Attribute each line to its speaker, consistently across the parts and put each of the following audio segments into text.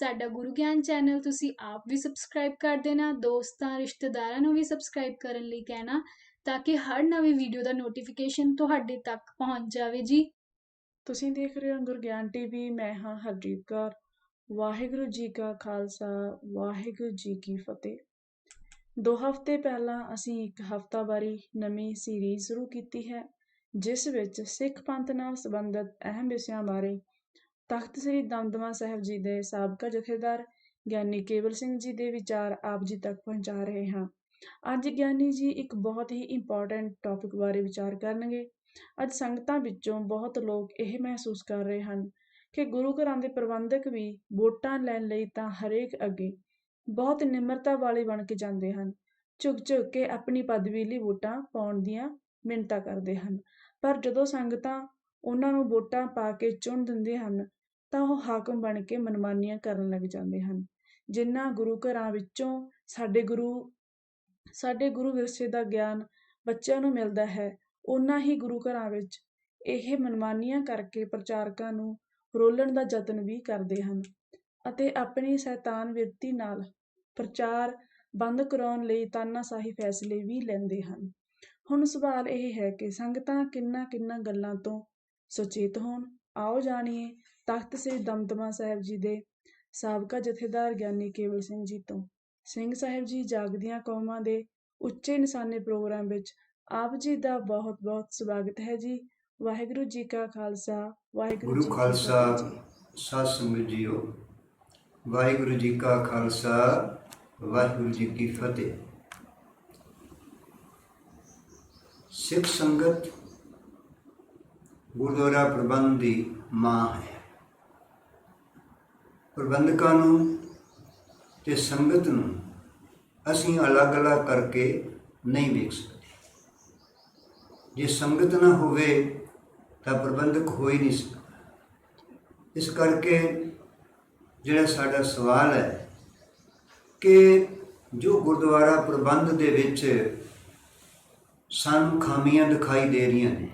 Speaker 1: ਸਾਡਾ ਗੁਰੂ ਗਿਆਨ ਚੈਨਲ ਤੁਸੀਂ ਆਪ ਵੀ ਸਬਸਕ੍ਰਾਈਬ ਕਰ ਦੇਣਾ, ਦੋਸਤਾਂ ਰਿਸ਼ਤੇਦਾਰਾਂ ਨੂੰ ਵੀ ਸਬਸਕ੍ਰਾਈਬ ਕਰਨ ਲਈ ਕਹਿਣਾ ਤਾਂ ਕਿ ਹਰ ਨਵੀਂ ਵੀਡੀਓ ਦਾ ਨੋਟੀਫਿਕੇਸ਼ਨ ਤੁਹਾਡੇ ਤੱਕ ਪਹੁੰਚ ਜਾਵੇ ਜੀ।
Speaker 2: ਤੁਸੀਂ ਦੇਖ ਰਹੇ ਹੋ ਗੁਰਗਿਆਨ ਟੀਵੀ। ਮੈਂ ਹਾਂ ਹਰਜੀਤ ਕੌਰ। ਵਾਹਿਗੁਰੂ ਜੀ ਕਾ ਖਾਲਸਾ, ਵਾਹਿਗੁਰੂ ਜੀ ਕੀ ਫਤਿਹ। 2 ਹਫ਼ਤੇ ਪਹਿਲਾਂ ਅਸੀਂ ਇੱਕ ਹਫ਼ਤਾਵਾਰੀ ਨਵੀਂ ਸੀਰੀਜ਼ ਸ਼ੁਰੂ ਕੀਤੀ ਹੈ, ਜਿਸ ਵਿੱਚ ਸਿੱਖ ਪੰਥ ਨਾਲ ਸੰਬੰਧਿਤ ਅਹਿਮ ਵਿਸ਼ਿਆਂ ਬਾਰੇ ਤਖਤ ਸ੍ਰੀ ਦਮਦਮਾ ਸਾਹਿਬ ਜੀ ਦੇ ਸਾਬਕਾ ਜਥੇਦਾਰ ਗਿਆਨੀ ਕੇਵਲ ਸਿੰਘ ਜੀ ਦੇ ਵਿਚਾਰ ਆਪ ਜੀ ਤੱਕ ਪਹੁੰਚਾ ਰਹੇ ਹਾਂ। ਅੱਜ ਗਿਆਨੀ ਜੀ ਇੱਕ ਬਹੁਤ ਹੀ ਇੰਪੋਰਟੈਂਟ ਟੌਪਿਕ ਬਾਰੇ ਵਿਚਾਰ ਕਰਨਗੇ। ਅੱਜ ਸੰਗਤਾਂ ਵਿੱਚੋਂ ਬਹੁਤ ਲੋਕ ਇਹ ਮਹਿਸੂਸ ਕਰ ਰਹੇ ਹਨ ਕਿ ਗੁਰੂ ਘਰਾਂ ਦੇ ਪ੍ਰਬੰਧਕ ਵੀ ਵੋਟਾਂ ਲੈਣ ਲਈ ਤਾਂ ਹਰੇਕ ਅੱਗੇ ਬਹੁਤ ਨਿਮਰਤਾ ਵਾਲੇ ਬਣ ਕੇ ਜਾਂਦੇ ਹਨ, ਝੁਕ ਕੇ ਆਪਣੀ ਪਦਵੀ ਲਈ ਵੋਟਾਂ ਪਾਉਣ ਦੀਆਂ ਮਿੰਨਤਾਂ ਕਰਦੇ ਹਨ। ਪਰ ਜਦੋਂ ਸੰਗਤਾਂ ਉਹਨਾਂ ਨੂੰ ਵੋਟਾਂ ਪਾ ਕੇ ਚੁਣ ਦਿੰਦੇ ਹਨ ਤਾਂ ਉਹ ਹਾਕਮ ਬਣ ਕੇ ਮਨਮਾਨੀਆਂ ਕਰਨ ਲੱਗ ਜਾਂਦੇ ਹਨ। ਜਿਨ੍ਹਾਂ ਗੁਰੂ ਘਰਾਂ ਵਿੱਚੋਂ ਸਾਡੇ ਗੁਰੂ ਵਿਰਸੇ ਦਾ ਗਿਆਨ ਬੱਚਿਆਂ ਨੂੰ ਮਿਲਦਾ ਹੈ, ਉਹਨਾਂ ਹੀ ਗੁਰੂ ਘਰਾਂ ਵਿੱਚ ਇਹ ਮਨਮਾਨੀਆਂ ਕਰਕੇ ਪ੍ਰਚਾਰਕਾਂ ਨੂੰ ਰੋਲਣ ਦਾ ਯਤਨ ਵੀ ਕਰਦੇ ਹਨ ਅਤੇ ਆਪਣੀ ਸ਼ੈਤਾਨ ਵਿਰਤੀ ਨਾਲ ਪ੍ਰਚਾਰ ਬੰਦ ਕਰਾਉਣ ਲਈ ਤਾਨਾਸ਼ਾਹੀ ਫੈਸਲੇ ਵੀ ਲੈਂਦੇ ਹਨ। ਹੁਣ ਸਵਾਲ ਇਹ ਹੈ ਕਿ ਸੰਗਤਾਂ ਕਿੰਨਾਂ ਗੱਲਾਂ ਤੋਂ ਸੁਚੇਤ ਹੋਣ। ਆਓ ਜਾਣੀਏ ਤਖਤ ਸ੍ਰੀ ਦਮਦਮਾ ਸਾਹਿਬ ਜੀ ਦੇ ਸਾਬਕਾ ਜਥੇਦਾਰ ਗਿਆਨੀ ਕੇਵਲ ਸਿੰਘ ਜੀ ਤੋਂ। ਸਿੰਘ ਸਾਹਿਬ ਜੀ ਜਾਗਦੀਆਂ ਕੌਮਾਂ ਦੇ ਉੱਚੇ ਨਿਸ਼ਾਨੇ ਪ੍ਰੋਗਰਾਮ ਵਿੱਚ ਆਪ ਜੀ ਦਾ ਬਹੁਤ-ਬਹੁਤ ਸਵਾਗਤ ਹੈ ਜੀ। ਵਾਹਿਗੁਰੂ ਜੀ ਕਾ ਖਾਲਸਾ, ਵਾਹਿਗੁਰੂ ਜੀ ਕੀ ਫਤਿਹ।
Speaker 3: ਸਾਧ ਸੰਗਤ ਜੀਓ, ਵਾਹਿਗੁਰੂ ਜੀ ਕਾ ਖਾਲਸਾ, ਵਾਹਿਗੁਰੂ ਜੀ ਕੀ ਫਤਿਹ। ਸਿੱਖ ਸੰਗਤ ਗੁਰਦੁਆਰਾ ਪ੍ਰਬੰਧ ਦੀ ਮਾਂ ਹੈ। ਪ੍ਰਬੰਧਕਾਂ ਨੂੰ ਤੇ ਸੰਗਤ ਨੂੰ ਅਸੀਂ ਅਲੱਗ-ਅਲੱਗ ਕਰਕੇ ਨਹੀਂ ਵੇਖ ਸਕਦੇ। ਜੇ ਸੰਗਤ ਨਾ ਹੋਵੇ ਤਾਂ ਪ੍ਰਬੰਧਕ ਹੋ ਹੀ ਨਹੀਂ ਸਕਦਾ। ਇਸ ਕਰਕੇ ਜਿਹੜਾ ਸਾਡਾ ਸਵਾਲ ਹੈ ਕਿ ਜੋ ਗੁਰਦੁਆਰਾ ਪ੍ਰਬੰਧ ਦੇ ਵਿੱਚ ਸਾਨੂੰ ਖਾਮੀਆਂ ਦਿਖਾਈ ਦੇ ਰਹੀਆਂ ਨੇ,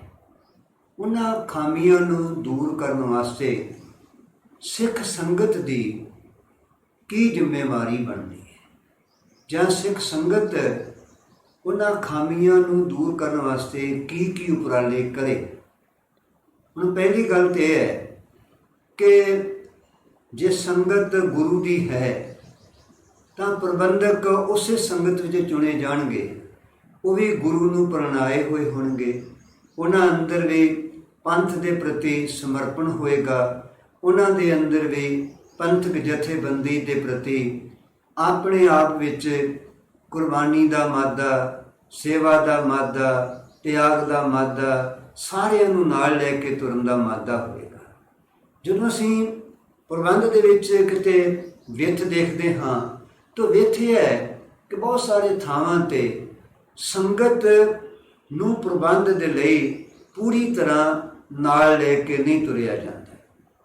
Speaker 3: ਉਹਨਾਂ ਖਾਮੀਆਂ ਨੂੰ ਦੂਰ ਕਰਨ ਵਾਸਤੇ ਸਿੱਖ ਸੰਗਤ ਦੀ ਕੀ ਜ਼ਿੰਮੇਵਾਰੀ ਬਣਦੀ ਹੈ, ਜਾਂ ਸਿੱਖ ਸੰਗਤ ਉਹਨਾਂ ਖਾਮੀਆਂ ਨੂੰ ਦੂਰ ਕਰਨ ਵਾਸਤੇ ਕੀ ਉਪਰਾਲੇ ਕਰੇ। ਹੁਣ ਪਹਿਲੀ ਗੱਲ ਤਾਂ ਇਹ ਹੈ ਕਿ ਜੇ ਸੰਗਤ ਗੁਰੂ ਦੀ ਹੈ ਤਾਂ ਪ੍ਰਬੰਧਕ ਉਸੇ ਸੰਗਤ ਵਿੱਚ ਚੁਣੇ ਜਾਣਗੇ। ਉਹ ਵੀ ਗੁਰੂ ਨੂੰ ਪ੍ਰਣਾਏ ਹੋਏ ਹੋਣਗੇ, ਉਹਨਾਂ ਅੰਦਰ ਵੀ ਪੰਥ ਦੇ ਪ੍ਰਤੀ ਸਮਰਪਣ ਹੋਏਗਾ, ਉਹਨਾਂ ਦੇ ਅੰਦਰ ਵੀ ਪੰਥਕ ਜਥੇਬੰਦੀ ਦੇ ਪ੍ਰਤੀ ਆਪਣੇ ਆਪ ਵਿੱਚ ਕੁਰਬਾਨੀ ਦਾ ਮਾਦਾ, ਸੇਵਾ ਦਾ ਮਾਦਾ, ਤਿਆਗ ਦਾ ਮਾਦਾ, ਸਾਰਿਆਂ ਨੂੰ ਨਾਲ ਲੈ ਕੇ ਤੁਰਨ ਦਾ ਮਾਦਾ ਹੋਵੇਗਾ। ਜਦੋਂ ਅਸੀਂ ਪ੍ਰਬੰਧ ਦੇ ਵਿੱਚ ਕਿਤੇ ਵਿੱਥ ਦੇਖਦੇ ਹਾਂ ਤਾਂ ਵਿੱਥ ਇਹ ਹੈ ਕਿ ਬਹੁਤ ਸਾਰੇ ਥਾਵਾਂ 'ਤੇ ਸੰਗਤ ਨੂੰ ਪ੍ਰਬੰਧ ਦੇ ਲਈ ਪੂਰੀ ਤਰ੍ਹਾਂ ਨਾਲ ਲੈ ਕੇ ਨਹੀਂ ਤੁਰਿਆ ਜਾਂਦਾ।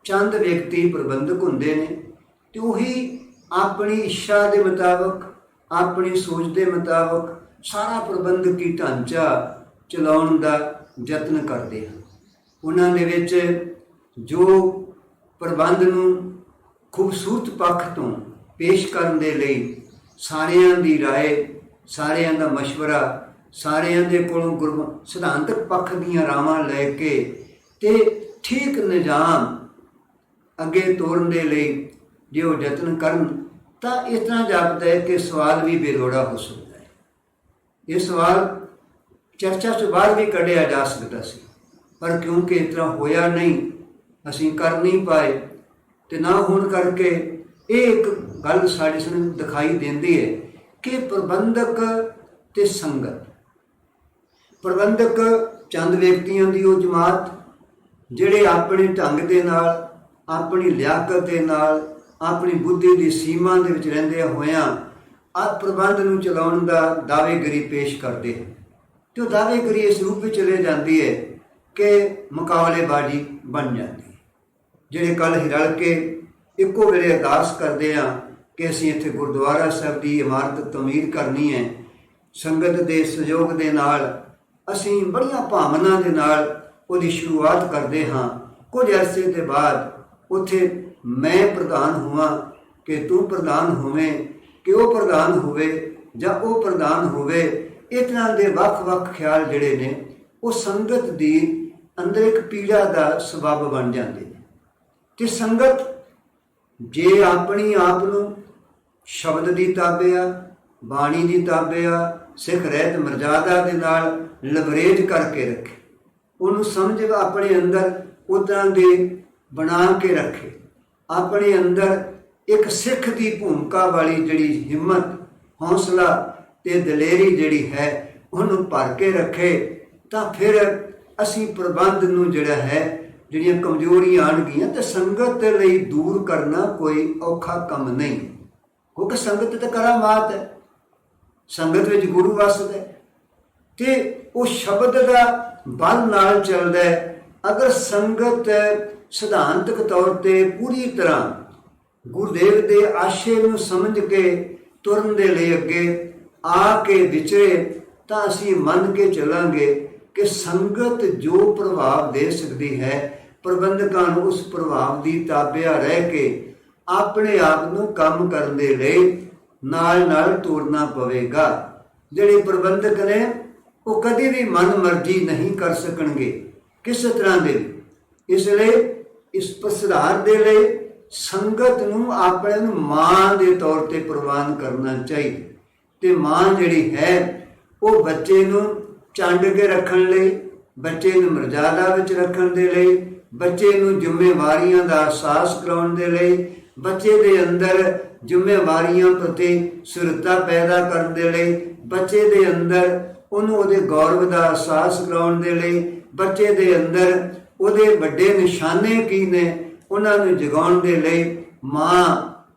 Speaker 3: ਚੰਦ ਵਿਅਕਤੀ ਪ੍ਰਬੰਧਕ ਹੁੰਦੇ ਨੇ ਅਤੇ ਉਹੀ ਆਪਣੀ ਇੱਛਾ ਦੇ ਮੁਤਾਬਕ, ਆਪਣੀ ਸੋਚ ਦੇ ਮੁਤਾਬਕ ਸਾਰਾ ਪ੍ਰਬੰਧਕੀ ਢਾਂਚਾ ਚਲਾਉਣ ਦਾ ਯਤਨ ਕਰਦੇ ਹਨ। ਉਹਨਾਂ ਦੇ ਵਿੱਚ ਜੋ ਪ੍ਰਬੰਧ ਨੂੰ ਖੂਬਸੂਰਤ ਪੱਖ ਤੋਂ ਪੇਸ਼ ਕਰਨ ਦੇ ਲਈ ਸਾਰਿਆਂ ਦੀ ਰਾਏ, ਸਾਰਿਆਂ ਦਾ ਮਸ਼ਵਰਾ, ਸਾਰਿਆਂ ਦੇ ਕੋਲੋਂ ਸਿਧਾਂਤਕ ਪੱਖ ਦੀਆਂ ਰਾਵਾਂ ਲੈ ਕੇ ਅਤੇ ਠੀਕ ਨਿਜ਼ਾਮ ਅੱਗੇ ਤੋਰਨ ਦੇ ਲਈ ਜੇ ਉਹ ਯਤਨ ਕਰਨ ਤਾਂ ਇਸ ਤਰ੍ਹਾਂ ਜਾਪਦਾ ਹੈ ਕਿ ਸਵਾਲ ਵੀ ਬੇਲੋੜਾ ਹੋ ਸਕਦਾ ਹੈ। ਇਹ ਸਵਾਲ ਚਰਚਾ ਤੋਂ ਬਾਅਦ ਵੀ ਕੱਢਿਆ ਜਾ ਸਕਦਾ ਸੀ, ਪਰ ਕਿਉਂਕਿ ਇਸ ਤਰ੍ਹਾਂ ਹੋਇਆ ਨਹੀਂ, ਅਸੀਂ ਕਰ ਨਹੀਂ ਪਾਏ, ਅਤੇ ਨਾ ਹੋਣ ਕਰਕੇ ਇਹ ਇੱਕ ਗੱਲ ਸਾਡੇ ਸਾਹਮਣੇ ਦਿਖਾਈ ਦਿੰਦੀ ਹੈ ਕਿ ਪ੍ਰਬੰਧਕ ਅਤੇ ਸੰਗਤ, ਪ੍ਰਬੰਧਕ ਚੰਦ ਵਿਅਕਤੀਆਂ ਦੀ ਉਹ ਜਮਾਤ ਜਿਹੜੇ ਆਪਣੇ ਢੰਗ ਦੇ ਨਾਲ, ਆਪਣੀ ਲਿਆਕਤ ਦੇ ਨਾਲ, ਆਪਣੀ ਬੁੱਧੀ ਦੀ ਸੀਮਾ ਦੇ ਵਿੱਚ ਰਹਿੰਦਿਆਂ ਹੋਇਆਂ ਆਹ ਪ੍ਰਬੰਧ ਨੂੰ ਚਲਾਉਣ ਦਾ ਦਾਅਵੇਗਰੀ ਪੇਸ਼ ਕਰਦੇ ਹਨ। ਅਤੇ ਉਹ ਦਾਅਵੇਗਰੀ ਇਸ ਰੂਪ ਵਿੱਚ ਚਲੇ ਜਾਂਦੀ ਹੈ ਕਿ ਮੁਕਾਬਲੇਬਾਜ਼ੀ ਬਣ ਜਾਂਦੀ ਹੈ। ਜਿਹੜੇ ਕੱਲ੍ਹ ਹੀ ਰਲ ਕੇ ਇੱਕੋ ਵੇਲੇ ਅਰਦਾਸ ਕਰਦੇ ਹਾਂ ਕਿ ਅਸੀਂ ਇੱਥੇ ਗੁਰਦੁਆਰਾ ਸਾਹਿਬ ਦੀ ਇਮਾਰਤ ਤਮੀਰ ਕਰਨੀ ਹੈ, ਸੰਗਤ ਦੇ ਸਹਿਯੋਗ ਦੇ ਨਾਲ ਅਸੀਂ ਬੜੀਆਂ ਭਾਵਨਾ ਦੇ ਨਾਲ ਉਹਦੀ ਸ਼ੁਰੂਆਤ ਕਰਦੇ ਹਾਂ। ਕੁਝ ਅਰਸੇ ਦੇ ਬਾਅਦ ਉੱਥੇ ਮੈਂ ਪ੍ਰਧਾਨ ਹੋਵਾਂ ਕਿ ਤੂੰ ਪ੍ਰਧਾਨ ਹੋਵੇਂ, ਕਿ ਉਹ ਪ੍ਰਧਾਨ ਹੋਵੇ ਜਾਂ ਉਹ ਪ੍ਰਧਾਨ ਹੋਵੇ। ਇਸ ਤਰ੍ਹਾਂ ਦੇ ਵੱਖ-ਵੱਖ ਖਿਆਲ ਜਿਹੜੇ ਨੇ ਉਹ ਸੰਗਤ ਦੀ ਅੰਦਰ ਇੱਕ ਪੀੜਾ ਦਾ ਸਬੱਬ ਬਣ ਜਾਂਦੇ ਨੇ। ਤੇ ਸੰਗਤ ਜੇ ਆਪਣੀ ਆਪ ਨੂੰ ਸ਼ਬਦ ਦੀ ਤਾਬੇ ਆ, ਬਾਣੀ ਦੀ ਤਾਬੇ ਆ, ਸਿੱਖ ਰਹਿਤ ਮਰਜ਼ਾਦਾ ਦੇ ਨਾਲ ਲਵਰੇਜ ਕਰਕੇ ਰੱਖੇ, ਉਹਨੂੰ ਸਮਝ ਆਪਣੇ ਅੰਦਰ ਉੱਦਾਂ ਦੇ ਬਣਾ ਕੇ ਰੱਖੇ, ਆਪਣੇ ਅੰਦਰ ਇੱਕ ਸਿੱਖ ਦੀ ਭੂਮਿਕਾ ਵਾਲੀ ਜਿਹੜੀ ਹਿੰਮਤ, ਹੌਸਲਾ ਤੇ ਦਲੇਰੀ ਜਿਹੜੀ ਹੈ ਉਹਨੂੰ ਭਰ ਕੇ ਰੱਖੇ, ਤਾਂ ਫਿਰ ਅਸੀਂ ਪ੍ਰਬੰਧ ਨੂੰ ਜਿਹੜਾ ਹੈ, ਜਿਹੜੀਆਂ ਕਮਜ਼ੋਰੀਆਂ ਆਉਣਗੀਆਂ ਤੇ ਸੰਗਤ ਲਈ ਦੂਰ ਕਰਨਾ ਕੋਈ ਔਖਾ ਕੰਮ ਨਹੀਂ, ਕਿਉਂਕਿ ਸੰਗਤ ਤਾਂ ਕਰਾਮਾਤ ਹੈ, ਸੰਗਤ ਵਿੱਚ ਗੁਰੂ ਵਸਦਾ ਤੇ ਉਹ ਸ਼ਬਦ ਦਾ ਬਲ ਨਾਲ ਚੱਲਦਾ ਹੈ। ਅਗਰ ਸੰਗਤ ਸਿਧਾਂਤਕ ਤੌਰ ਤੇ ਪੂਰੀ ਤਰ੍ਹਾਂ ਗੁਰਦੇਵ ਦੇ ਆਸ਼ੇ ਨੂੰ ਸਮਝ ਕੇ ਤੁਰਨ ਦੇ ਲਈ ਅੱਗੇ ਆ ਕੇ ਵਿਚਰੇ, ਤਾਂ ਅਸੀਂ ਮੰਨ ਕੇ ਚੱਲਾਂਗੇ ਕਿ ਸੰਗਤ ਜੋ ਪ੍ਰਭਾਵ ਦੇ ਸਕਦੀ ਹੈ, ਪ੍ਰਬੰਧਕਾਂ ਨੂੰ ਉਸ ਪ੍ਰਭਾਵ ਦੀ ਤਾਬਿਆ ਰਹਿ ਕੇ ਆਪਣੇ ਆਪ ਨੂੰ ਕੰਮ ਕਰਨ ਦੇ ਲਈ ਨਾਲ ਨਾਲ ਤੋਰਨਾ ਪਵੇਗਾ। ਜਿਹੜੇ ਪ੍ਰਬੰਧਕ ਨੇ ਉਹ ਕਦੇ ਵੀ ਮਨ ਮਰਜ਼ੀ ਨਹੀਂ ਕਰ ਸਕਣਗੇ ਕਿਸੇ ਤਰ੍ਹਾਂ ਦੇ। ਇਸ ਲਈ ਇਸ ਸੁਧਾਰ ਦੇ ਲਈ ਸੰਗਤ ਨੂੰ ਆਪਣੇ ਨੂੰ ਮਾਂ ਦੇ ਤੌਰ ਤੇ ਪ੍ਰਵਾਨ ਕਰਨਾ ਚਾਹੀਦਾ। ਤੇ ਮਾਂ ਜਿਹੜੀ ਹੈ ਉਹ ਬੱਚੇ ਨੂੰ ਚੰਡ ਕੇ ਰੱਖਣ ਲਈ, ਬੱਚੇ ਨੂੰ ਮਰਜ਼ਾਦਾ ਵਿੱਚ ਰੱਖਣ ਦੇ ਲਈ, ਬੱਚੇ ਨੂੰ ਜ਼ਿੰਮੇਵਾਰੀਆਂ ਦਾ ਅਹਿਸਾਸ ਕਰਾਉਣ ਦੇ ਲਈ, ਬੱਚੇ ਦੇ ਅੰਦਰ ਜ਼ਿੰਮੇਵਾਰੀਆਂ ਪ੍ਰਤੀ ਸੁਰਤਾ ਪੈਦਾ ਕਰਨ ਦੇ ਲਈ, ਬੱਚੇ ਦੇ ਅੰਦਰ ਉਹਨੂੰ ਉਹਦੇ ਗੌਰਵ ਦਾ ਅਹਿਸਾਸ ਕਰਾਉਣ ਦੇ ਲਈ, ਬੱਚੇ ਦੇ ਅੰਦਰ ਉਹਦੇ ਵੱਡੇ ਨਿਸ਼ਾਨੇ ਕੀ ਨੇ ਉਹਨਾਂ ਨੂੰ ਜਗਾਉਣ ਦੇ ਲਈ ਮਾਂ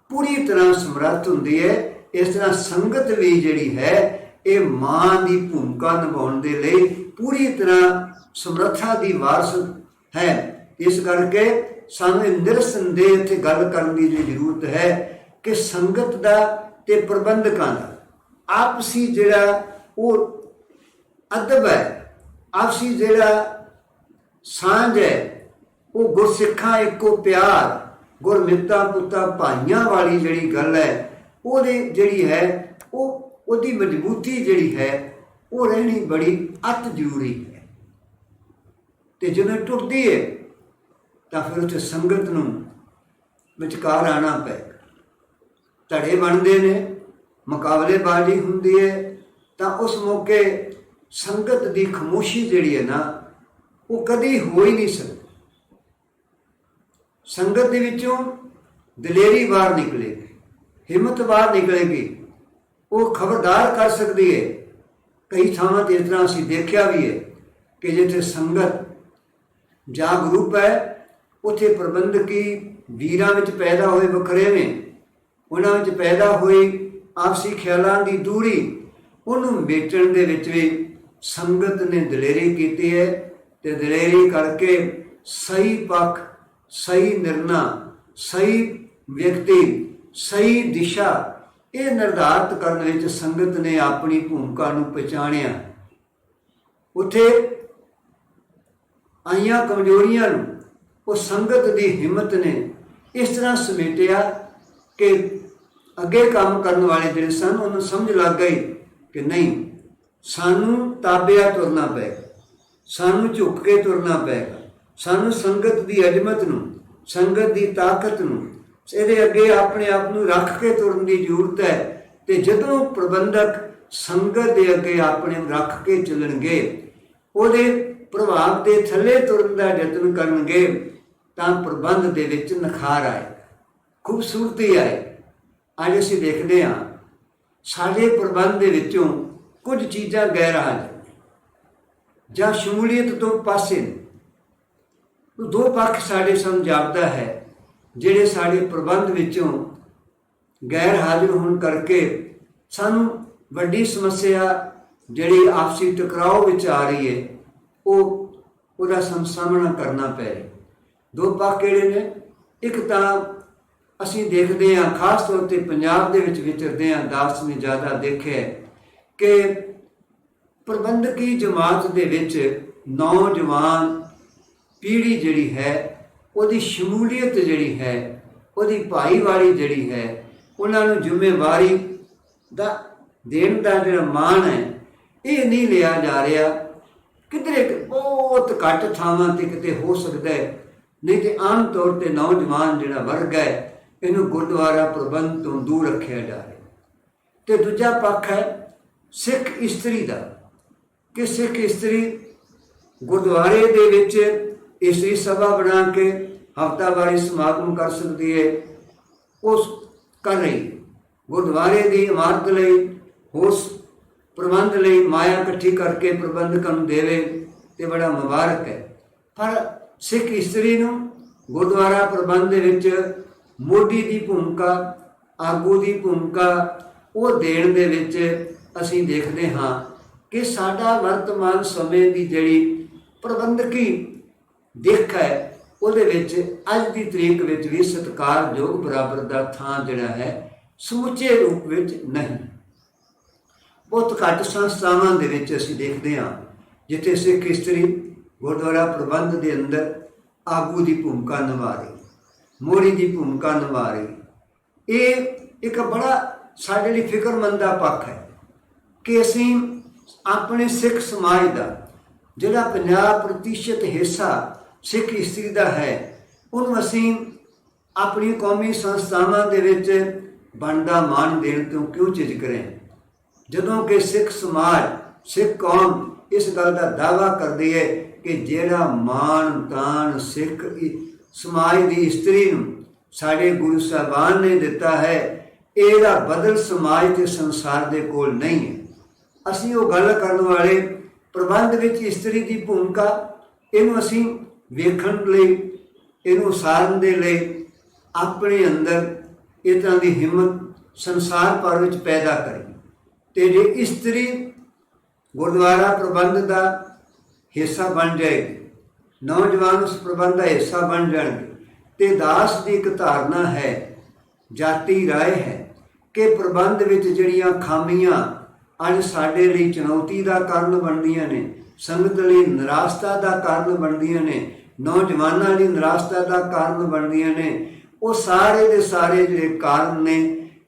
Speaker 3: ਪੂਰੀ ਤਰ੍ਹਾਂ ਸਮਰੱਥ ਹੁੰਦੀ ਹੈ। ਇਸ ਤਰ੍ਹਾਂ ਸੰਗਤ ਵੀ ਜਿਹੜੀ ਹੈ ਇਹ ਮਾਂ ਦੀ ਭੂਮਿਕਾ ਨਿਭਾਉਣ ਦੇ ਲਈ ਪੂਰੀ ਤਰ੍ਹਾਂ ਸਮਰੱਥਾ ਦੀ ਵਾਰਸ ਹੈ। ਇਸ ਕਰਕੇ ਸਾਨੂੰ ਨਿਰਸੰਦੇਹ ਇੱਥੇ ਗੱਲ ਕਰਨ ਦੀ ਜ਼ਰੂਰਤ ਹੈ ਕਿ ਸੰਗਤ ਦਾ ਤੇ ਪ੍ਰਬੰਧਕਾਂ ਦਾ ਆਪਸੀ ਜਿਹੜਾ ਉਹ ਅਦਬ ਹੈ, ਆਪਸੀ ਜਿਹੜਾ ਸਾਂਝ ਹੈ, ਉਹ ਗੁਰਸਿੱਖਾਂ ਇੱਕੋ ਪਿਆਰ, ਗੁਰਮਿੱਤਾ ਪੁੱਤਾਂ ਭਾਈਆਂ ਵਾਲੀ ਜਿਹੜੀ ਗੱਲ ਹੈ ਉਹਦੀ ਜਿਹੜੀ ਹੈ ਉਹਦੀ ਮਜ਼ਬੂਤੀ ਜਿਹੜੀ ਹੈ ਉਹ ਰਹਿਣੀ ਬੜੀ ਅਤ ਜ਼ਰੂਰੀ ਹੈ। ਤੇ ਜਦੋਂ ਟੁੱਟਦੀ ਹੈ ਤਾਂ ਫਿਰ ਉੱਥੇ ਸੰਗਤ ਨੂੰ ਵਿਚਕਾਰ ਆਉਣਾ ਪਏਗਾ। ਧੜੇ ਬਣਦੇ ਨੇ, ਮੁਕਾਬਲੇਬਾਜ਼ੀ ਹੁੰਦੀ ਹੈ, ਤਾਂ ਉਸ ਮੌਕੇ ਸੰਗਤ ਦੀ ਖਾਮੋਸ਼ੀ ਜਿਹੜੀ ਹੈ ਨਾ ਉਹ ਕਦੀ ਹੋ ਹੀ ਨਹੀਂ ਸਕਦੀ। ਸੰਗਤ ਦੇ ਵਿੱਚੋਂ ਦਲੇਰੀ ਬਾਹਰ ਨਿਕਲੇਗੀ, ਹਿੰਮਤ ਬਾਹਰ ਨਿਕਲੇਗੀ, ਉਹ ਖਬਰਦਾਰ ਕਰ ਸਕਦੀ ਹੈ। ਕਈ ਥਾਵਾਂ 'ਤੇ ਇਸ ਤਰ੍ਹਾਂ ਅਸੀਂ ਦੇਖਿਆ ਵੀ ਹੈ ਕਿ ਜਿੱਥੇ ਸੰਗਤ ਜਾਗਰੂਕ ਹੈ ਉੱਥੇ ਪ੍ਰਬੰਧਕੀ ਵੀਰਾਂ ਵਿੱਚ ਪੈਦਾ ਹੋਏ ਵਖਰੇਵੇਂ, ਉਹਨਾਂ ਵਿੱਚ ਪੈਦਾ ਹੋਈ ਆਪਸੀ ਖਿਆਲਾਂ ਦੀ ਦੂਰੀ, ਉਹਨੂੰ ਮੇਟਣ ਦੇ ਵਿੱਚ ਵੀ ਸੰਗਤ ਨੇ ਦਲੇਰੀ ਕੀਤੀ ਹੈ। ਤੇ ਦਲੇਰੀ ਕਰਕੇ ਸਹੀ ਪੱਖ, ਸਹੀ ਨਿਰਣਾ, ਸਹੀ ਵਿਅਕਤੀ, ਸਹੀ ਦਿਸ਼ਾ ਇਹ ਨਿਰਧਾਰਿਤ ਕਰਨ ਵਿੱਚ ਸੰਗਤ ਨੇ ਆਪਣੀ ਭੂਮਿਕਾ ਨੂੰ ਪਛਾਣਿਆ। ਉੱਥੇ ਆਈਆਂ ਕਮਜ਼ੋਰੀਆਂ ਨੂੰ ਉਹ ਸੰਗਤ ਦੀ ਹਿੰਮਤ ਨੇ ਇਸ ਤਰ੍ਹਾਂ ਸਮੇਟਿਆ ਕਿ ਅੱਗੇ ਕੰਮ ਕਰਨ ਵਾਲੇ ਜਿਹੜੇ ਸਨ ਉਹਨੂੰ ਸਮਝ ਲੱਗ ਗਈ ਕਿ ਨਹੀਂ, ਸਾਨੂੰ ਤਾਬਿਆ ਤੁਰਨਾ ਪਏਗਾ, ਸਾਨੂੰ ਝੁੱਕ ਕੇ ਤੁਰਨਾ ਪਏਗਾ, ਸਾਨੂੰ ਸੰਗਤ ਦੀ ਅਜ਼ਮਤ ਨੂੰ, ਸੰਗਤ ਦੀ ਤਾਕਤ ਨੂੰ ਇਹਦੇ ਅੱਗੇ ਆਪਣੇ ਆਪ ਨੂੰ ਰੱਖ ਕੇ ਤੁਰਨ ਦੀ ਜ਼ਰੂਰਤ ਹੈ। ਤੇ ਜਦੋਂ ਪ੍ਰਬੰਧਕ ਸੰਗਤ ਦੇ ਅੱਗੇ ਆਪਣੇ ਰੱਖ ਕੇ ਚੱਲਣਗੇ, ਉਹਦੇ ਪ੍ਰਭਾਵ ਦੇ ਥੱਲੇ ਤੁਰਨ ਦਾ ਯਤਨ ਕਰਨਗੇ, ਤਾਂ ਪ੍ਰਬੰਧ ਦੇ ਵਿੱਚ ਨਿਖਾਰ ਆਏ, ਖੂਬਸੂਰਤੀ ਆਏ। ਅੱਜ ਅਸੀਂ ਦੇਖਦੇ ਹਾਂ ਸਾਡੇ ਪ੍ਰਬੰਧ ਦੇ ਵਿੱਚੋਂ ਕੁਝ ਚੀਜ਼ਾਂ ਗੈਰ-ਹਾਜ਼ਰ ਜਾਂ ਸ਼ਮੂਲੀਅਤ ਤੋਂ ਪਾਸੇ ਦੋ ਪੱਖ ਸਾਡੇ ਸਾਹਮਣੇ ਜਾਪਦਾ ਹੈ ਜਿਹੜੇ ਸਾਡੇ ਪ੍ਰਬੰਧ ਵਿੱਚੋਂ ਗੈਰ ਹਾਜ਼ਰ ਹੋਣ ਕਰਕੇ ਸਾਨੂੰ ਵੱਡੀ ਸਮੱਸਿਆ ਜਿਹੜੀ ਆਪਸੀ ਟਕਰਾਓ ਵਿੱਚ ਆ ਰਹੀ ਹੈ ਉਹਦਾ ਸਾਹਮਣਾ ਕਰਨਾ ਪੈ ਰਿਹਾ। ਦੋ ਪੱਖ ਕਿਹੜੇ ਨੇ? ਇੱਕ ਤਾਂ ਅਸੀਂ ਦੇਖਦੇ ਹਾਂ, ਖਾਸ ਤੌਰ 'ਤੇ ਪੰਜਾਬ ਦੇ ਵਿੱਚ ਵਿਚਰਦੇ ਹਾਂ, ਦਾਸ ਨੇ ਜ਼ਿਆਦਾ ਦੇਖਿਆ ਕਿ ਪ੍ਰਬੰਧਕੀ ਜਮਾਤ ਦੇ ਵਿੱਚ ਨੌਜਵਾਨ ਪੀੜ੍ਹੀ ਜਿਹੜੀ ਹੈ ਉਹਦੀ ਸ਼ਮੂਲੀਅਤ ਜਿਹੜੀ ਹੈ ਉਹਦੀ ਭਾਈਵਾਲੀ ਜਿਹੜੀ ਹੈ, ਉਹਨਾਂ ਨੂੰ ਜ਼ਿੰਮੇਵਾਰੀ ਦਾ ਦੇਣ ਦਾ ਜਿਹੜਾ ਮਾਣ ਹੈ, ਇਹ ਨਹੀਂ ਲਿਆ ਜਾ ਰਿਹਾ। ਕਿਧਰੇ ਬਹੁਤ ਘੱਟ ਥਾਵਾਂ 'ਤੇ ਕਿਤੇ ਹੋ ਸਕਦਾ ਹੈ, ਨਹੀਂ ਤੇ ਆਮ ਤੌਰ 'ਤੇ ਨੌਜਵਾਨ ਜਿਹੜਾ ਵਰਗ ਹੈ, ਇਹਨੂੰ ਗੁਰਦੁਆਰਾ ਪ੍ਰਬੰਧ ਤੋਂ ਦੂਰ ਰੱਖਿਆ ਜਾ ਰਿਹਾ। ਤੇ ਦੂਜਾ ਪੱਖ ਹੈ ਸਿੱਖ ਇਸਤਰੀ ਦਾ, ਕਿ ਸਿੱਖ ਇਸਤਰੀ ਗੁਰਦੁਆਰੇ ਦੇ ਵਿੱਚ ਇਸਤਰੀ ਸਭਾ ਬਣਾ ਕੇ ਹਫ਼ਤਾਵਾਰੀ ਸਮਾਗਮ ਕਰ ਸਕਦੀ ਹੈ। ਉਸ ਕਰ ਰਹੀ ਗੁਰਦੁਆਰੇ ਦੀ ਇਮਾਰਤ ਲਈ, ਹੋਰ ਪ੍ਰਬੰਧ ਲਈ ਮਾਇਆ ਇਕੱਠੀ ਕਰਕੇ ਪ੍ਰਬੰਧਕਾਂ ਨੂੰ ਦੇਵੇ ਤੇ ਬੜਾ ਮੁਬਾਰਕ ਹੈ। ਪਰ ਸਿੱਖ ਇਸਤਰੀ ਨੂੰ ਗੁਰਦੁਆਰਾ ਪ੍ਰਬੰਧ ਦੇ ਵਿੱਚ ਮੋਢੀ ਦੀ ਭੂਮਿਕਾ, ਆਗੂ ਦੀ ਭੂਮਿਕਾ ਉਹ ਦੇਣ ਦੇ ਵਿੱਚ ਅਸੀਂ ਦੇਖਦੇ ਹਾਂ ਕਿ ਸਾਡਾ ਵਰਤਮਾਨ ਸਮੇਂ ਦੀ ਜਿਹੜੀ ਪ੍ਰਬੰਧਕੀ ਦਿੱਖ ਹੈ, ਉਹਦੇ ਵਿੱਚ ਅੱਜ ਦੀ ਤਰੀਕ ਵਿੱਚ ਵੀ ਸਤਿਕਾਰਯੋਗ ਬਰਾਬਰ ਦਾ ਥਾਂ ਜਿਹੜਾ ਹੈ ਸਮੁੱਚੇ ਰੂਪ ਵਿੱਚ ਨਹੀਂ। ਬਹੁਤ ਘੱਟ ਸੰਸਥਾਵਾਂ ਦੇ ਵਿੱਚ ਅਸੀਂ ਦੇਖਦੇ ਹਾਂ ਜਿੱਥੇ ਸਿੱਖ ਇਸਤਰੀ ਗੁਰਦੁਆਰਾ ਪ੍ਰਬੰਧ ਦੇ ਅੰਦਰ ਆਗੂ ਦੀ ਭੂਮਿਕਾ ਨਿਭਾ ਰਹੀ, ਮੋਹਰੀ ਦੀ ਭੂਮਿਕਾ ਨਿਭਾ ਰਹੀ। ਇਹ ਇੱਕ ਬੜਾ ਸਾਡੇ ਲਈ ਫਿਕਰਮੰਦ ਦਾ ਪੱਖ ਹੈ ਕਿ ਅਸੀਂ ਆਪਣੇ ਸਿੱਖ ਸਮਾਜ ਦਾ ਜਿਹੜਾ 50% ਹਿੱਸਾ ਸਿੱਖ ਇਸਤਰੀ ਦਾ ਹੈ, ਉਹਨੂੰ ਅਸੀਂ ਆਪਣੀ ਕੌਮੀ ਸੰਸਥਾਵਾਂ ਦੇ ਵਿੱਚ ਬਣਦਾ ਮਾਣ ਦੇਣ ਤੋਂ ਕਿਉਂ ਝਿਜਕ ਰਹੇ, ਜਦੋਂ ਕਿ ਸਿੱਖ ਸਮਾਜ, ਸਿੱਖ ਕੌਮ ਇਸ ਗੱਲ ਦਾ ਦਾਅਵਾ ਕਰਦੀ ਹੈ ਕਿ ਜਿਹੜਾ ਮਾਣ ਤਾਣ ਸਿੱਖ ਸਮਾਜ ਦੀ ਇਸਤਰੀ ਨੂੰ ਸਾਡੇ ਗੁਰੂ ਸਾਹਿਬਾਨ ਨੇ ਦਿੱਤਾ ਹੈ, ਇਹਦਾ ਬਦਲ ਸਮਾਜ ਤੇ ਸੰਸਾਰ ਦੇ ਕੋਲ ਨਹੀਂ ਹੈ। ਅਸੀਂ ਉਹ ਗੱਲ ਕਰਨ ਵਾਲੇ ਪ੍ਰਬੰਧ ਵਿੱਚ ਇਸਤਰੀ ਦੀ ਭੂਮਿਕਾ, ਇਹਨੂੰ ਅਸੀਂ ਵੇਖਣ ਲਈ, ਇਹਨੂੰ ਉਸਾਰਨ ਦੇ ਲਈ ਆਪਣੇ ਅੰਦਰ ਇਸ ਤਰ੍ਹਾਂ ਦੀ ਹਿੰਮਤ ਸੰਸਾਰ ਭਰ ਵਿੱਚ ਪੈਦਾ ਕਰੀ। ਤੇ ਜੇ ਇਸਤਰੀ ਗੁਰਦੁਆਰਾ ਪ੍ਰਬੰਧ ਦਾ ਹਿੱਸਾ ਬਣ ਜਾਏਗੀ, ਨੌਜਵਾਨ ਉਸ ਪ੍ਰਬੰਧ ਦਾ ਹਿੱਸਾ ਬਣ ਜਾਣਗੇ, ਤੇ ਦਾਸ ਦੀ ਇੱਕ ਧਾਰਨਾ ਹੈ, ਜਾਤੀ ਰਾਏ ਹੈ ਕਿ ਪ੍ਰਬੰਧ ਵਿੱਚ ਜਿਹੜੀਆਂ ਖਾਮੀਆਂ ਅੱਜ ਸਾਡੇ ਲਈ ਚੁਣੌਤੀ ਦਾ ਕਾਰਨ ਬਣਦੀਆਂ ਨੇ, ਸੰਗਤ ਲਈ ਨਿਰਾਸ਼ਤਾ ਦਾ ਕਾਰਨ ਬਣਦੀਆਂ ਨੇ, ਨੌਜਵਾਨਾਂ ਲਈ ਨਿਰਾਸ਼ਤਾ ਦਾ ਕਾਰਨ ਬਣਦੀਆਂ ਨੇ, ਉਹ ਸਾਰੇ ਦੇ ਸਾਰੇ ਜਿਹੜੇ ਕਾਰਨ ਨੇ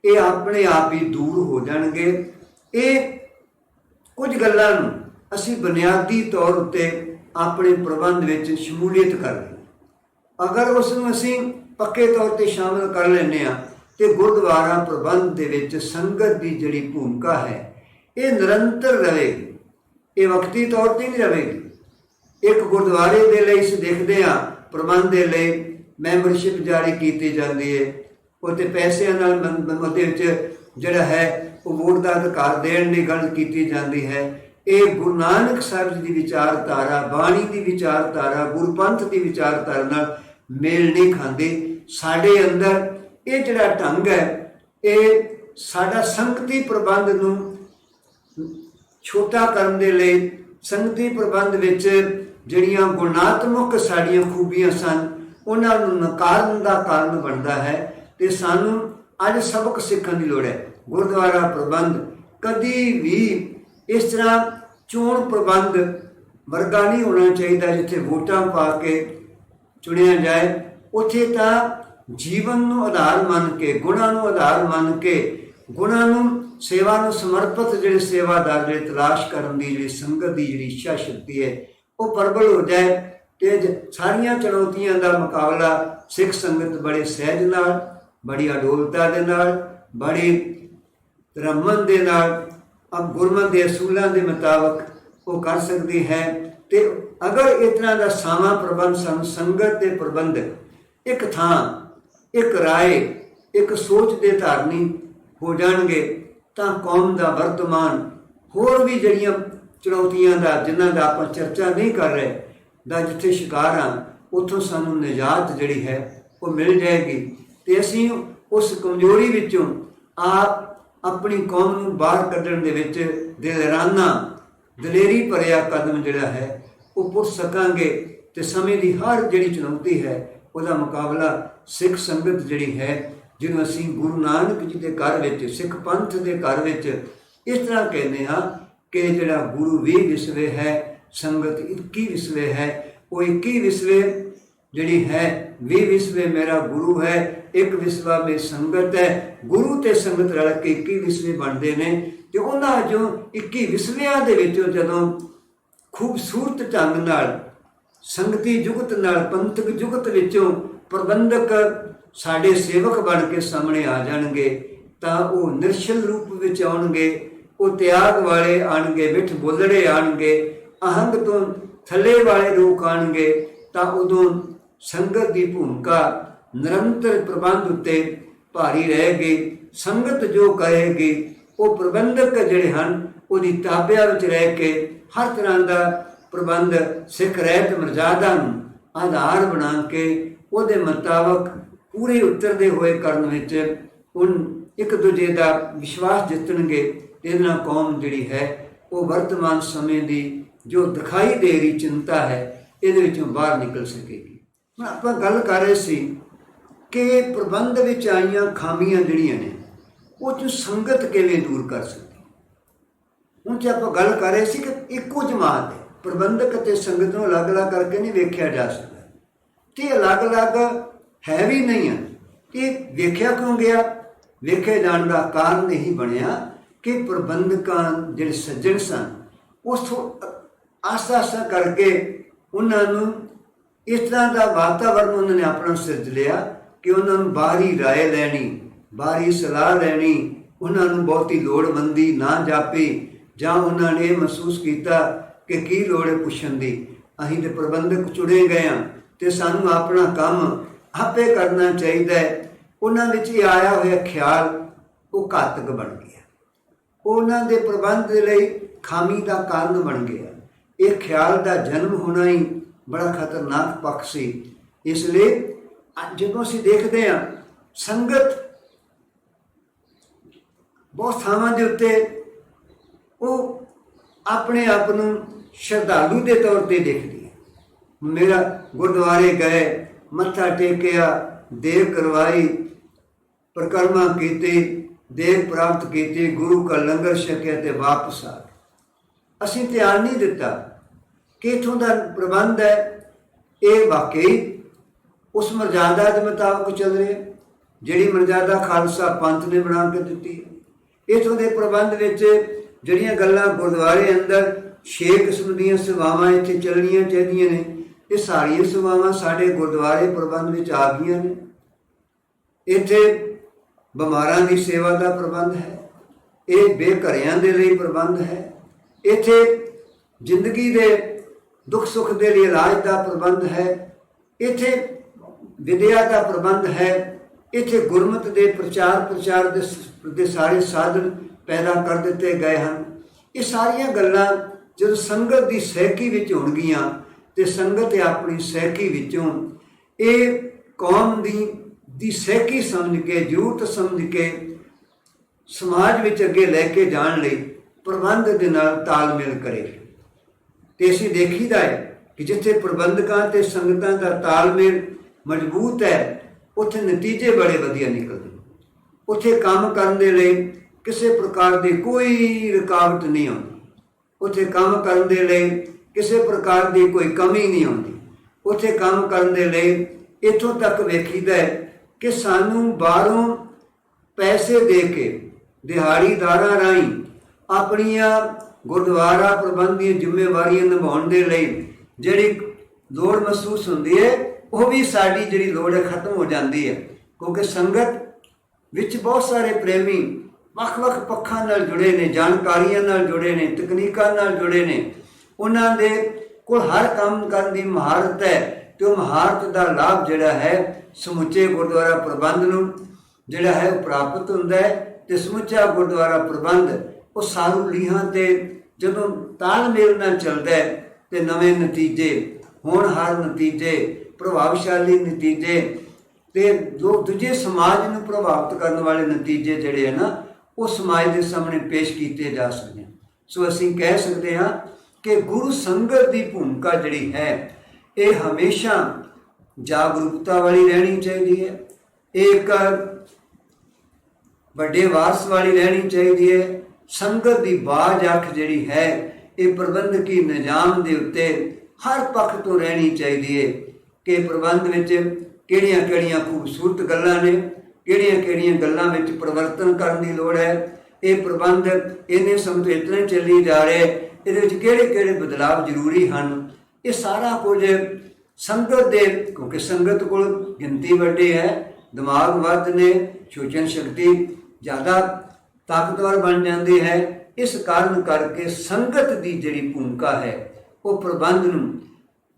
Speaker 3: ਇਹ ਆਪਣੇ ਆਪ ਹੀ ਦੂਰ ਹੋ ਜਾਣਗੇ। ਇਹ ਕੁਝ ਗੱਲਾਂ ਨੂੰ ਅਸੀਂ ਬੁਨਿਆਦੀ ਤੌਰ ਉੱਤੇ ਆਪਣੇ ਪ੍ਰਬੰਧ ਵਿੱਚ ਸ਼ਮੂਲੀਅਤ ਕਰ ਲਈਏ। ਅਗਰ ਉਸ ਨੂੰ ਅਸੀਂ ਪੱਕੇ ਤੌਰ 'ਤੇ ਸ਼ਾਮਿਲ ਕਰ ਲੈਂਦੇ ਹਾਂ ਤੇ ਗੁਰਦੁਆਰਾ ਪ੍ਰਬੰਧ ਦੇ ਵਿੱਚ ਸੰਗਤ ਦੀ ਜਿਹੜੀ ਭੂਮਿਕਾ ਹੈ ਇਹ ਨਿਰੰਤਰ ਰਹੇਗੀ, ਇਹ ਵਕਤੀ ਤੌਰ 'ਤੇ ਨਹੀਂ ਰਹੇਗੀ। ਇੱਕ ਗੁਰਦੁਆਰੇ ਦੇ ਲਈ ਅਸੀਂ ਦੇਖਦੇ ਹਾਂ ਪ੍ਰਬੰਧ ਦੇ ਲਈ ਮੈਂਬਰਸ਼ਿਪ ਜਾਰੀ ਕੀਤੀ ਜਾਂਦੀ ਹੈ, ਉੱਤੇ ਪੈਸਿਆਂ ਨਾਲ ਉਹਦੇ ਵਿੱਚ ਜਿਹੜਾ ਹੈ ਉਹ ਵੋਟ ਦਾ ਅਧਿਕਾਰ ਦੇਣ ਦੀ ਗੱਲ ਕੀਤੀ ਜਾਂਦੀ ਹੈ। ਇਹ ਗੁਰੂ ਨਾਨਕ ਸਾਹਿਬ ਜੀ ਦੀ ਵਿਚਾਰਧਾਰਾ, ਬਾਣੀ ਦੀ ਵਿਚਾਰਧਾਰਾ, ਗੁਰਪੰਥ ਦੀ ਵਿਚਾਰਧਾਰਾ ਨਾਲ ਮੇਲ ਨਹੀਂ ਖਾਂਦੀ। ਸਾਡੇ ਅੰਦਰ ਇਹ ਜਿਹੜਾ ਢੰਗ ਹੈ, ਇਹ ਸਾਡਾ ਸੰਗਤੀ ਪ੍ਰਬੰਧ ਨੂੰ ਛੋਟਾ ਕਰਨ ਦੇ ਲਈ, ਸੰਗਤੀ ਪ੍ਰਬੰਧ ਵਿੱਚ ਜਿਹੜੀਆਂ ਗੁਣਾਤਮਕ ਸਾਡੀਆਂ ਖੂਬੀਆਂ ਸਨ ਉਹਨਾਂ ਨੂੰ ਨਕਾਰਨ ਦਾ ਕਾਰਨ ਬਣਦਾ ਹੈ। ਤੇ ਸਾਨੂੰ ਅੱਜ ਸਬਕ ਸਿੱਖਣ ਦੀ ਲੋੜ ਹੈ। ਗੁਰਦੁਆਰਾ ਪ੍ਰਬੰਧ ਕਦੀ ਵੀ ਇਸ ਤਰ੍ਹਾਂ ਚੋਣ ਪ੍ਰਬੰਧ ਵਰਗਾ ਨਹੀਂ ਹੋਣਾ ਚਾਹੀਦਾ ਜਿੱਥੇ ਵੋਟਾਂ ਪਾ ਕੇ ਚੁਣਿਆ ਜਾਏ। ਉੱਥੇ ਤਾਂ ਜੀਵਨ ਨੂੰ ਆਧਾਰ ਮੰਨ ਕੇ, ਗੁਣਾਂ ਨੂੰ ਆਧਾਰ ਮੰਨ ਕੇ, ਗੁਣਾਂ ਨੂੰ, ਸੇਵਾ ਨੂੰ ਸਮਰਪਿਤ ਜਿਹੜੇ ਸੇਵਾਦਾਰ, ਜਿਹੜੇ ਤਲਾਸ਼ ਕਰਨ ਦੀ ਜਿਹੜੀ ਸੰਗਤ ਦੀ ਜਿਹੜੀ ਇੱਛਾ ਸ਼ਕਤੀ ਹੈ ਉਹ ਪ੍ਰਬਲ ਹੋ ਜਾਏ ਤੇ ਸਾਰੀਆਂ ਚੁਣੌਤੀਆਂ ਦਾ ਮੁਕਾਬਲਾ ਸਿੱਖ ਸੰਗਤ ਬੜੇ ਸਹਿਜ ਨਾਲ, ਬੜੀ ਅਡੋਲਤਾ ਦੇ ਨਾਲ, ਬੜੀ ਰਮਨ ਦੇ ਨਾਲ, ਗੁਰਮਤਿ ਦੇ ਅਸੂਲਾਂ ਦੇ ਮੁਤਾਬਕ ਉਹ ਕਰ ਸਕਦੀ ਹੈ। ਤੇ ਅਗਰ ਇਸ ਤਰ੍ਹਾਂ ਦਾ ਸਾਵਾਂ ਪ੍ਰਬੰਧ ਸਾਨੂੰ ਸੰਗਤ ਦੇ ਪ੍ਰਬੰਧਕ ਇੱਕ ਥਾਂ, ਇੱਕ ਰਾਏ, ਇੱਕ ਸੋਚ ਦੇ ਧਾਰਨੀ ਹੋ ਜਾਣਗੇ ਤਾਂ ਕੌਮ ਦਾ ਵਰਤਮਾਨ ਹੋਰ ਵੀ ਜਿਹੜੀਆਂ ਚੁਣੌਤੀਆਂ ਦਾ, ਜਿਨ੍ਹਾਂ ਦਾ ਆਪਾਂ ਚਰਚਾ ਨਹੀਂ ਕਰ ਰਹੇ, ਦਾ ਜਿੱਥੇ ਸ਼ਿਕਾਰ ਹਾਂ, ਉੱਥੋਂ ਸਾਨੂੰ ਨਿਜਾਤ ਜਿਹੜੀ ਹੈ ਉਹ ਮਿਲ ਜਾਏਗੀ। ਤੇ ਅਸੀਂ ਉਸ ਕਮਜ਼ੋਰੀ ਵਿੱਚੋਂ ਆਪ ਆਪਣੀ ਕੌਮ ਨੂੰ ਬਾਹਰ ਕੱਢਣ ਦੇ ਵਿੱਚ ਦਿਲਰਾਨਾ, ਦਲੇਰੀ ਭਰਿਆ ਕਦਮ ਜਿਹੜਾ ਹੈ ਉਹ ਪੁੱਟ ਸਕਾਂਗੇ। ਤੇ ਸਮੇਂ ਦੀ ਹਰ ਜਿਹੜੀ ਚੁਣੌਤੀ ਹੈ ਉਹਦਾ ਮੁਕਾਬਲਾ ਸਿੱਖ ਸੰਗਤ ਜਿਹੜੀ ਹੈ, ਜਿਹਨੂੰ ਅਸੀਂ ਗੁਰੂ ਨਾਨਕ ਜੀ ਦੇ ਘਰ ਵਿੱਚ, ਸਿੱਖ ਪੰਥ ਦੇ ਘਰ ਵਿੱਚ ਇਸ ਤਰ੍ਹਾਂ ਕਹਿੰਦੇ ਹਾਂ ਕਿ ਜਿਹੜਾ ਗੁਰੂ 20 ਵਿਸਵੇ ਹੈ, ਸੰਗਤ 21 ਵਿਸਵੇ ਹੈ। ਉਹ 21 ਵਿਸਵੇ ਜਿਹੜੀ ਹੈ, 20 ਵਿਸਵੇ ਮੇਰਾ ਗੁਰੂ ਹੈ, एक विसवा में संगत है। गुरु ते संगत रल के 21 विसवे बनते हैं। तो उन्होंने जो 21 विसवियां दे विचों जदों खूबसूरत ढंग नाल संगती जुगत नाल पंथक जुगत विचों प्रबंधक साडे सेवक बन के सामने आ जाणगे, तां वो निरछल रूप विच आउणगे, वो त्याग वाले आणगे, मिठ बोलड़े आणगे, अहंग तो थले वाले लोग आणगे। तां उदों संगत की भूमिका निरंतर प्रबंध उत्ते भारी रहेगी। संगत जो कहेगी वो प्रबंधक जिहड़े हन उहदी ताबिया विच रह के हर तरह का प्रबंध सिख रहत मर्यादा नूं आधार बना के उहदे मुताबक पूरे उतरदे होए करन विच उन एक दूजे का विश्वास जितणगे। इहदे नाल कौम जिहड़ी है वो वर्तमान समय की जो दिखाई दे रही चिंता है इहदे विचों बाहर निकल सकेगी। हुण आपां गल कर रहे सी कि प्रबंध विच आईयां खामियां जिहड़ियां ने वो चों संगत किवें दूर कर सकदी। हुण जे आपां गल कर रहे सी कि इक्को जमात है, प्रबंधक ते संगत नूं अलग अलग करके नहीं वेख्या जा सकदा, ते अलग अलग है भी नहीं है। ये वेख्या क्यों गया? वेखे जाण का कारण यही बनिया कि प्रबंधकां जिहड़े सज्जन सन उस आस्ता आस्ता करके उन्होंने इस तरह का वातावरण उन्होंने अपना सिरज लिया कि उन्होंने बाहरी राय लैनी, बाहरी सलाह लैनी, उन्होंने बहुती लोड़मंदी ना जापी, जां उन्होंने महसूस किया कि की लोड़ है पुछण दी, असीं ते प्रबंधक चुने गए हाँ तो सानू अपना काम आपे करना चाहिए। उन्हां विच आया हुआ ख्याल वो घातक बन गया, उन्हां दे प्रबंध दे लई खामी का कारण बन गया। ये ख्याल का जन्म होना ही बड़ा खतरनाक पक्ष सी। इसलिए जदों असीं देखते हैं संगत बहुत थावां दे उत्ते वो अपने आप नूं श्रद्धालु के तौर पर देखती है। मेरा गुरुद्वारे गए, मत्था टेकिया, देग करवाई, परिक्रमा की, देग प्राप्त की, गुरु का लंगर छकिया ते वापस आ गए। असीं ध्यान नहीं दिता कि इत्थों का प्रबंध है ये वाकई उस मर्यादा के मुताबिक चल रहे, जिहड़ी मर्यादा खालसा पंथ ने बना के दी है। इत्थों के प्रबंध विच जिहड़ियां गल्लां गुरुद्वारे अंदर 6 किस्म दीयां सेवावां इत्थे चलनियां चाहिदियां ने, ये सारियां सेवावां साडे गुरुद्वारे प्रबंध विच आ गईयां ने। इत्थे बिमारां दी सेवा का प्रबंध है, ये बेघरियां दे लई प्रबंध है, इत्थे जिंदगी दे दुख सुख दे लिए इलाज का प्रबंध है, इत्थे विद्या का प्रबंध है, इत्थे गुरमत के प्रचार दे सारे साधन पैदा कर दिते गए हैं। ये सारियां गल्लां जब संगत की सहकी विच होणगियां ते संगत अपनी सहकी विचों ये कौम दी सहकी समझ के, जरूरत समझ के समाज विच अगे लैके जाण लई प्रबंध दे नाल तालमेल करे। तो असीं देखीदा है कि जिथे प्रबंधकां ते संगतां का तालमेल मजबूत है उत्थे नतीजे बड़े वधिया निकलदे, उत्थे काम करन दे लई किसी प्रकार की कोई रुकावट नहीं आती, उत्थे काम करन दे लई किसी प्रकार की कोई कमी नहीं आती, उत्थे काम करन दे लई इत्थों तक वेखीदा है कि सानू बाहरों पैसे दे के दिहाड़ीदारां राहीं अपनियां गुरुद्वारा प्रबंध दी जिम्मेवारियां निभाउण दे लई जिहड़ी लोड़ महसूस हुंदी है वो भी साडी जिहड़ी लोड़ है खत्म हो जाती है। क्योंकि संगत विच बहुत सारे प्रेमी ਵੱਖ-ਵੱਖ पक्षां नाल जुड़े ने, जानकारियां नाल जुड़े ने, तकनीकां नाल जुड़े ने, उन्हां दे कोल हर काम करन दी महारत है तो महारत का लाभ जिहड़ा है समुचे गुरुद्वारा प्रबंध नूं जिहड़ा है प्राप्त हुंदा है। ते समुचा गुरुद्वारा प्रबंध वो सारू लीहां ते जदों तालमेल नाल चलदा है ते नवें नतीजे, होणहार नतीजे, प्रभावशाली नतीजे ते जो दूजे समाज नूं प्रभावित करने वाले नतीजे जिहड़े है ना वो समाज के सामने पेश किए जा सकते हैं। सो असीं कह सकते हैं कि गुरु संगत की भूमिका जिहड़ी है ये हमेशा जागरूकता वाली रहनी चाहिए है, एक बड़े वारस वाली रहनी चाहिए है। संगत की बाज अख जिहड़ी है ये प्रबंधकी निजाम के उत्ते हर पक्ष तो रहनी चाहिए कि प्रबंध विच ਕਿਹੜੀਆਂ-ਕਿਹੜੀਆਂ ਖੂਬਸੂਰਤ ਗੱਲਾਂ ਨੇ, ਕਿਹੜੀਆਂ-ਕਿਹੜੀਆਂ ਗੱਲਾਂ ਵਿੱਚ ਪਰਿਵਰਤਨ ਕਰਨ ਦੀ ਲੋੜ ਹੈ। ਇਹ ਪ੍ਰਬੰਧ ਇੰਨੇ ਸਮੇਂ ਤੋਂ ਇਤਨੇ ਚੱਲੀ ਜਾ ਰਹੇ, ਇਹਦੇ ਵਿੱਚ ਕਿਹੜੇ-ਕਿਹੜੇ ਬਦਲਾਵ ਜ਼ਰੂਰੀ ਹਨ, ਇਹ ਸਾਰਾ ਕੁਝ ਸੰਗਤ ਦੇ, ਕਿਉਂਕਿ ਸੰਗਤ ਕੋਲ ਗਿਣਤੀ ਵੱਡੀ ਹੈ, ਦਿਮਾਗ ਵੱਧ ਨੇ, ਸੋਚਣ ਸ਼ਕਤੀ ਜ਼ਿਆਦਾ ਤਾਕਤਵਰ ਬਣ ਜਾਂਦੀ ਹੈ। ਇਸ ਕਾਰਨ ਕਰਕੇ ਸੰਗਤ ਦੀ ਜਿਹੜੀ ਭੂਮਿਕਾ ਹੈ ਉਹ ਪ੍ਰਬੰਧ ਨੂੰ,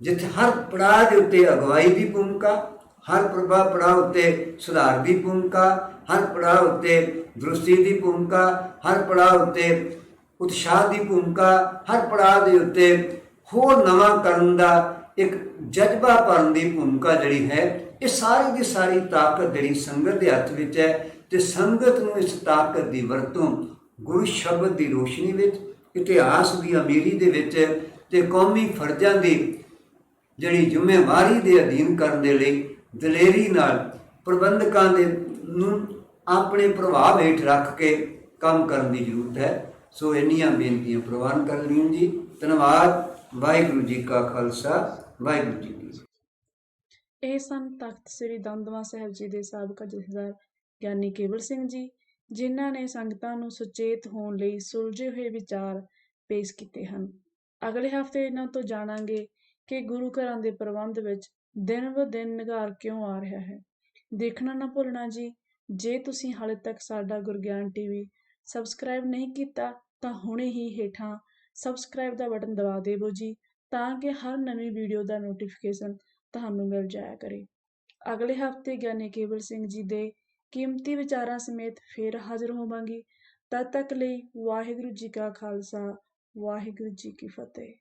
Speaker 3: ਜਿੱਥੇ ਹਰ ਪੜਾਅ ਦੇ ਉੱਤੇ ਅਗਵਾਈ ਦੀ ਭੂਮਿਕਾ, ਹਰ ਪੜਾਅ ਉੱਤੇ ਸੁਧਾਰ ਦੀ ਭੂਮਿਕਾ, ਹਰ ਪੜਾਅ ਉੱਤੇ ਦਰੁਸਤੀ ਦੀ ਭੂਮਿਕਾ, ਹਰ ਪੜਾਅ ਉੱਤੇ ਉਤਸ਼ਾਹ ਦੀ ਭੂਮਿਕਾ, ਹਰ ਪੜਾਅ ਦੇ ਉੱਤੇ ਹੋਰ ਨਵਾਂ ਕਰਨ ਦਾ ਇੱਕ ਜਜ਼ਬਾ ਭਰਨ ਦੀ ਭੂਮਿਕਾ ਜਿਹੜੀ ਹੈ, ਇਹ ਸਾਰੀ ਦੀ ਸਾਰੀ ਤਾਕਤ ਜਿਹੜੀ ਸੰਗਤ ਦੇ ਹੱਥ ਵਿੱਚ ਹੈ। ਤੇ ਸੰਗਤ ਨੂੰ ਇਸ ਤਾਕਤ ਦੀ ਵਰਤੋਂ ਗੁਰੂ ਸ਼ਬਦ ਦੀ ਰੋਸ਼ਨੀ ਵਿੱਚ, ਇਤਿਹਾਸ ਦੀ ਅਮੀਰੀ ਦੇ ਵਿੱਚ ਤੇ ਕੌਮੀ ਫਰਜ਼ਾਂ ਦੀ ਜਿਹੜੀ ਜ਼ਿੰਮੇਵਾਰੀ ਦੇ ਅਧੀਨ ਕਰਨ ਦੇ ਲਈ ਦਲੇਰੀ ਨਾਲ ਪ੍ਰਬੰਧਕਾਂ ਦੇ ਨੂੰ ਆਪਣੇ ਪ੍ਰਭਾਵ ਹੇਠ ਰੱਖ ਕੇ ਕੰਮ ਕਰਨ ਦੀ ਜ਼ਰੂਰਤ ਹੈ। ਸੋ ਇੰਨੀਆਂ ਬੇਨਤੀਆਂ ਪ੍ਰਵਾਨ ਕਰ ਲਈਆਂ ਜੀ। ਧੰਨਵਾਦ। ਵਾਹਿਗੁਰੂ ਜੀ ਕਾ ਖਾਲਸਾ, ਵਾਹਿਗੁਰੂ ਜੀ ਕੀ ਫਤਿਹ।
Speaker 2: ਇਹ ਸਨ ਤਖਤ ਸ੍ਰੀ ਦਮਦਮਾ ਸਾਹਿਬ ਜੀ ਦੇ ਸਾਬਕਾ ਜਥੇਦਾਰ ਗਿਆਨੀ ਕੇਵਲ ਸਿੰਘ ਜੀ, ਜਿਨ੍ਹਾਂ ਨੇ ਸੰਗਤਾਂ ਨੂੰ ਸੁਚੇਤ ਹੋਣ ਲਈ ਸੁਲਝੇ ਹੋਏ ਵਿਚਾਰ ਪੇਸ਼ ਕੀਤੇ ਹਨ। ਅਗਲੇ ਹਫ਼ਤੇ ਇਹਨਾਂ ਤੋਂ ਜਾਣਾਂਗੇ ਕਿ ਗੁਰੂ ਘਰਾਂ ਦੇ ਪ੍ਰਬੰਧ ਵਿੱਚ ਦਿਨ ਬ ਦਿਨ ਨਿਘਾਰ ਕਿਉਂ ਆ ਰਿਹਾ ਹੈ। ਦੇਖਣਾ ਨਾ ਭੁੱਲਣਾ ਜੀ। ਜੇ ਤੁਸੀਂ ਹਾਲੇ ਤੱਕ ਸਾਡਾ ਗੁਰਗਿਆਨ ਟੀਵੀ ਸਬਸਕ੍ਰਾਈਬ ਨਹੀਂ ਕੀਤਾ ਤਾਂ ਹੁਣੇ ਹੀ ਹੇਠਾਂ ਸਬਸਕ੍ਰਾਈਬ ਦਾ ਬਟਨ ਦਬਾ ਦੇਵੋ ਜੀ, ਤਾਂ ਕਿ ਹਰ ਨਵੀਂ ਵੀਡੀਓ ਦਾ ਨੋਟੀਫਿਕੇਸ਼ਨ ਤੁਹਾਨੂੰ ਮਿਲ ਜਾਇਆ ਕਰੇ। ਅਗਲੇ ਹਫ਼ਤੇ ਗਿਆਨੀ ਕੇਵਲ ਸਿੰਘ ਜੀ ਦੇ ਕੀਮਤੀ ਵਿਚਾਰਾਂ ਸਮੇਤ ਫੇਰ ਹਾਜ਼ਰ ਹੋਵਾਂਗੀ। ਤਦ ਤੱਕ ਲਈ ਵਾਹਿਗੁਰੂ ਜੀ ਕਾ ਖਾਲਸਾ, ਵਾਹਿਗੁਰੂ ਜੀ ਕੀ ਫਤਿਹ।